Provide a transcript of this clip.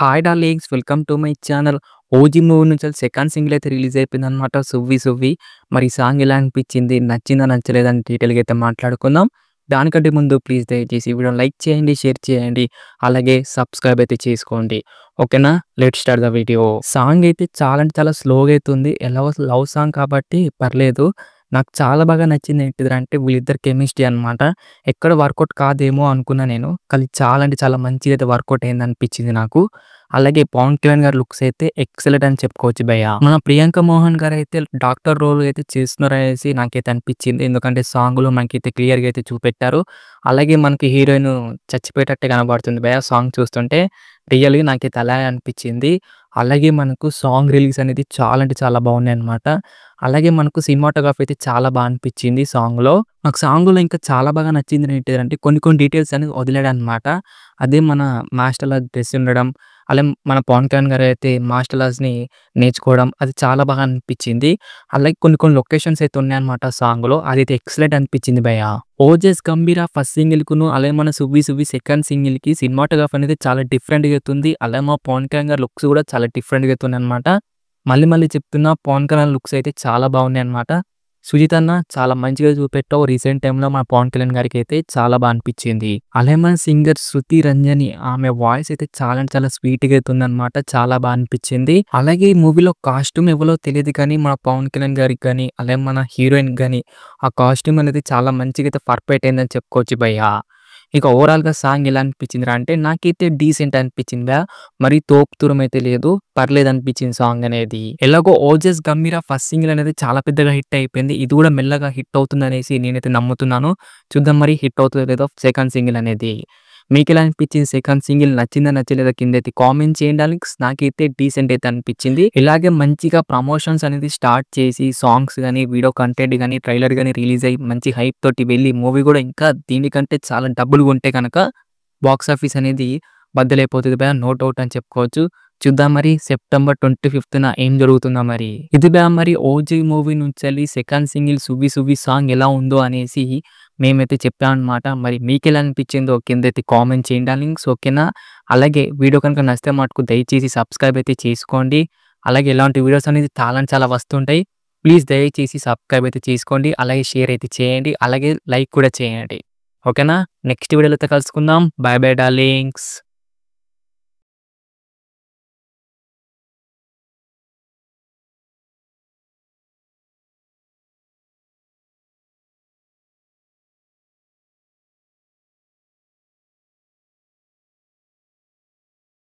Hi darlings welcome to my channel. 'OG' movie నుంచి second single అయితే release అయిపోయిందనమాట 'సువ్వి సువ్వి'. మరి ఈ సాంగ్ ఎలా అనిపించింది? నచ్చిందా? నచ్చలేదా? అని డీటెయిల్‌గా అయితే మాట్లాడుకుందాం. దానికంటే ముందు ప్లీజ్ దయచేసి ఈ వీడియోని లైక్ చేయండి, షేర్ చేయండి. అలాగే సబ్స్క్రైబ్ అయితే చేసుకోండి. ఓకేనా? Let's start the video. Song అయితే చాలా అంటే చాలా స్లోగా అయితే ఉంది. ఎలాగో లవ్ సాంగ్ కాబట్టి పర్లేదు. నాకు చాలా బాగా నచ్చింది ఏంటిదంటే వీళ్ళిద్దరి కెమిస్ట్రీ అనమాట. ఎక్కడ వర్కౌట్ కాదేమో అనుకున్నా నేను. కానీ చాలా అంటే చాలా మంచిగా అయితే వర్కౌట్ అయిందనిపించింది నాకు. అలాగే 'పవన్ కళ్యాణ్' గారి లుక్స్ అయితే ఎక్సలెంట్ అని చెప్పుకోవచ్చు భయ్య. మన 'ప్రియాంక మోహన్' గారైతే డాక్టర్ రోల్ అయితే చేస్తున్నారనేసి నాకైతే అనిపించింది. ఎందుకంటే సాంగ్‌లో మనకైతే క్లియర్‌గా అయితే చూపెట్టారు. అలాగే మనకి హీరోయిన్ చచ్చిపోయేటట్టే కనబడుతుంది భయ్య సాంగ్ చూస్తుంటే. రియల్‌గా నాకైతే అలాగే అనిపించింది. అలాగే మనకు సాంగ్ రిలీజ్ అనేది చాలా అంటే చాలా బాగున్నాయన్నమాట. అలాగే మనకు సినిమాటోగ్రఫీ అయితే చాలా బా అనిపించింది సాంగ్‌లో. నాకు సాంగ్‌లో ఇంకా చాలా బాగా నచ్చింది ఏంటిదంటే కొన్ని కొన్ని డీటెయిల్స్ అనేది వదిలాడనమాట. అదే మన మాస్టర్‌లా డ్రెస్ ఉండడం, అలాగే మన 'పవన్ కళ్యాణ్' గారైతే మార్షల్ ఆర్ట్స్‌ని నేర్చుకోవడం అది చాలా బాగా అనిపించింది. అలాగే కొన్ని కొన్ని లొకేషన్స్ అయితే ఉన్నాయన్నమాట సాంగ్‌లో. అదైతే ఎక్సలెంట్ అనిపించింది భయ్య. 'ఓజస్ గంభీర' ఫస్ట్ సింగిల్‌కును అలాగే మన 'సువ్వి సువ్వి' సెకండ్ సింగిల్‌కి సినిమాటోగ్రఫీ అనేది చాలా డిఫరెంట్‌గా అయితే ఉంది. అలాగే మా 'పవన్ కళ్యాణ్' గారి లుక్స్ కూడా చాలా డిఫరెంట్‌గా అయితే ఉన్నాయన్నమాట. మళ్ళీ మళ్ళీ చెప్తున్నా 'పవన్ కళ్యాణ్' లుక్స్ అయితే చాలా బాగున్నాయన్నమాట. 'సుజిత్ అన్న చాలా మంచిగా చూపెట్టావు. రీసెంట్ టైమ్‌లో మన 'పవన్ కళ్యాణ్' గారికైతే చాలా బా అనిపించింది.' అలాగే మన సింగర్ 'శృతి రంజని' ఆమె వాయిస్ అయితే చాలా అంటే చాలా స్వీట్‌గా అయితే ఉందన్నమాట. చాలా బా అనిపించింది. అలాగే ఈ మూవీలో కాస్ట్యూమ్ ఎవలో తెలీదు కానీ మన 'పవన్ కళ్యాణ్' గారికి గాని, అలాగే మన హీరోయిన్‌కి గాని ఆ కాస్ట్యూమ్ అనేది చాలా మంచిగా అయితే పర్ఫెక్ట్ అయిందని చెప్పుకోవచ్చు భయ్య. ఇక ఓవరాల్‌గా సాంగ్ ఎలా అనిపించిందిరా అంటే నాకైతే డీసెంట్ అనిపించిందా. మరి తోపుతూరం అయితే లేదు. పర్లేదనిపించింది సాంగ్ అనేది. ఎలాగో 'ఓజస్ గంభీర' ఫస్ట్ సింగిల్ అనేది చాలా పెద్దగా హిట్ అయిపోయింది. ఇది కూడా మెల్లగా హిట్ అవుతుందనేసి నేనైతే నమ్ముతున్నాను. చూద్దాం మరి హిట్ అవుతదో లేదో సెకండ్ సింగిల్ అనేది. మీకెలా అనిపించింది సెకండ్ సింగిల్? నచ్చిందా? నచ్చలేదా? కిందైతే కామెంట్ చేయండి డార్లింగ్స్. నాకైతే డీసెంట్ అయితే అనిపించింది. ఇలాగే మంచిగా ప్రమోషన్స్ అనేది స్టార్ట్ చేసి సాంగ్స్ గాని, వీడియో కంటెంట్ గాని, ట్రైలర్ గాని రిలీజ్ అయ్యి మంచి హైప్ తోటి వెళ్ళి మూవీ కూడా ఇంకా దీనికంటే చాలా డబ్బులు కొంటే గనక బాక్స్ ఆఫీస్ అనేది బద్దలైపోతది భయ్యా. నో డౌట్ అని చెప్పుకోవచ్చు. చూద్దాం మరి సెప్టెంబర్ 25న ఏం జరుగుతుందో మరి. ఇది భయ్యా మరి 'ఓజీ' మూవీ నుంచెల్లి second single 'Suvvi Suvvi' song ఎలా ఉందో అనేసి మేమైతే చెప్పామన్నమాట. మరి మీకెలా అనిపించిందో కిందైతే కామెంట్ చేయండి డార్లింగ్స్. ఓకేనా? అలాగే వీడియో కనుక నచ్చితే మటుకు దయచేసి సబ్స్క్రైబ్ అయితే చేసుకోండి. అలాగే ఇలాంటి వీడియోస్ అనేది చాలా అంటే చాలా వస్తుంటాయి. ప్లీజ్ దయచేసి సబ్స్క్రైబ్ అయితే చేసుకోండి. అలాగే షేర్ అయితే చేయండి. అలాగే లైక్ కూడా చేయండి. ఓకేనా? నెక్స్ట్ వీడియోలో అయితే కలుసుకుందాం. By by darlings.